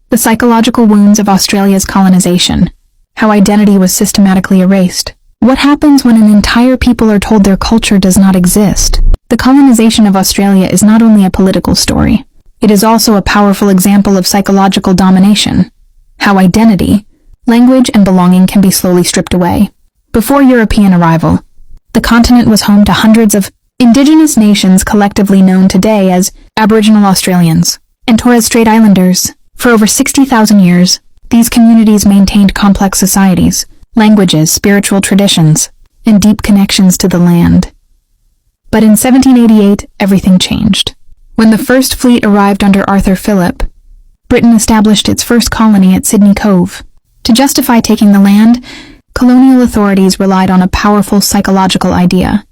The psychological wounds of Australia's colonization. How identity was systematically erased. What happens when an entire people are told their culture does not exist? The colonization of Australia is not only a political story. It is also a powerful example of psychological domination. How identity, language, and belonging can be slowly stripped away. Before European arrival, the continent was home to hundreds of indigenous nations collectively known today as Aboriginal Australians and Torres Strait Islanders. For over 60,000 years, these communities maintained complex societies, languages, spiritual traditions, and deep connections to the land. But in 1788, everything changed. When the first fleet arrived under Arthur Phillip, Britain established its first colony at Sydney Cove. To justify taking the land, colonial authorities relied on a powerful psychological idea: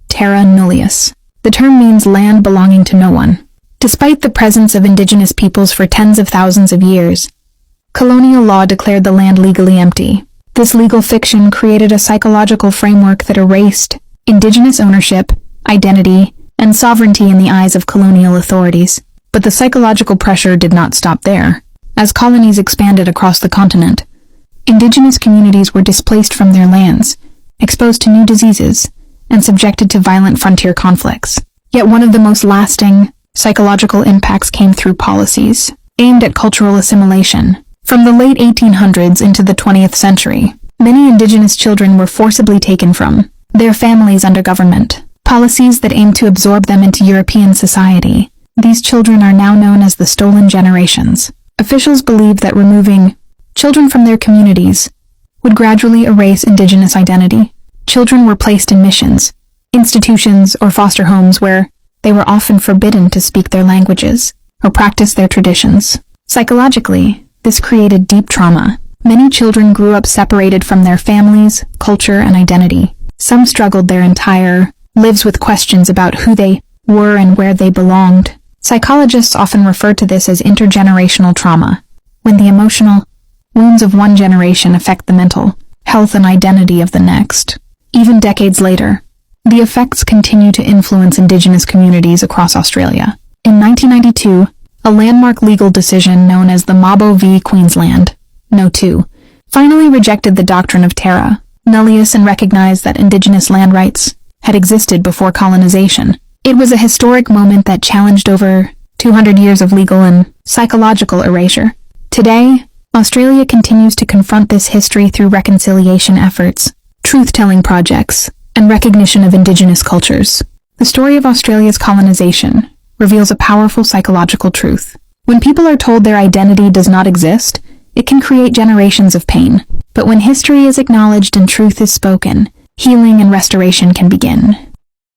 terra nullius. The term means land belonging to no one. Despite the presence of indigenous peoples for tens of thousands of years, colonial law declared the land legally empty. This legal fiction created a psychological framework that erased indigenous ownership, identity, and sovereignty in the eyes of colonial authorities. But the psychological pressure did not stop there. As colonies expanded across the continent, indigenous communities were displaced from their lands, exposed to new diseases, and subjected to violent frontier conflicts. Yet one of the most lasting psychological impacts came through policies aimed at cultural assimilation. From the late 1800s into the 20th century, many indigenous children were forcibly taken from their families under government policies that aimed to absorb them into European society. These children are now known as the stolen generations. Officials believed that removing children from their communities would gradually erase indigenous identity. Children were placed in missions, institutions, or foster homes where they were often forbidden to speak their languages or practice their traditions. Psychologically, this created deep trauma. Many children grew up separated from their families, culture, and identity. Some struggled their entire lives with questions about who they were and where they belonged. Psychologists often refer to this as intergenerational trauma, when the emotional wounds of one generation affect the mental health and identity of the next. Even decades later, the effects continue to influence indigenous communities across Australia. In 1992, a landmark legal decision known as the Mabo v. Queensland, No. 2, finally rejected the doctrine of terra nullius and recognized that indigenous land rights had existed before colonization. It was a historic moment that challenged over 200 years of legal and psychological erasure. Today, Australia continues to confront this history through reconciliation efforts, truth-telling projects, and recognition of indigenous cultures. The story of Australia's colonization reveals a powerful psychological truth. When people are told their identity does not exist, it can create generations of pain. But when history is acknowledged and truth is spoken, healing and restoration can begin.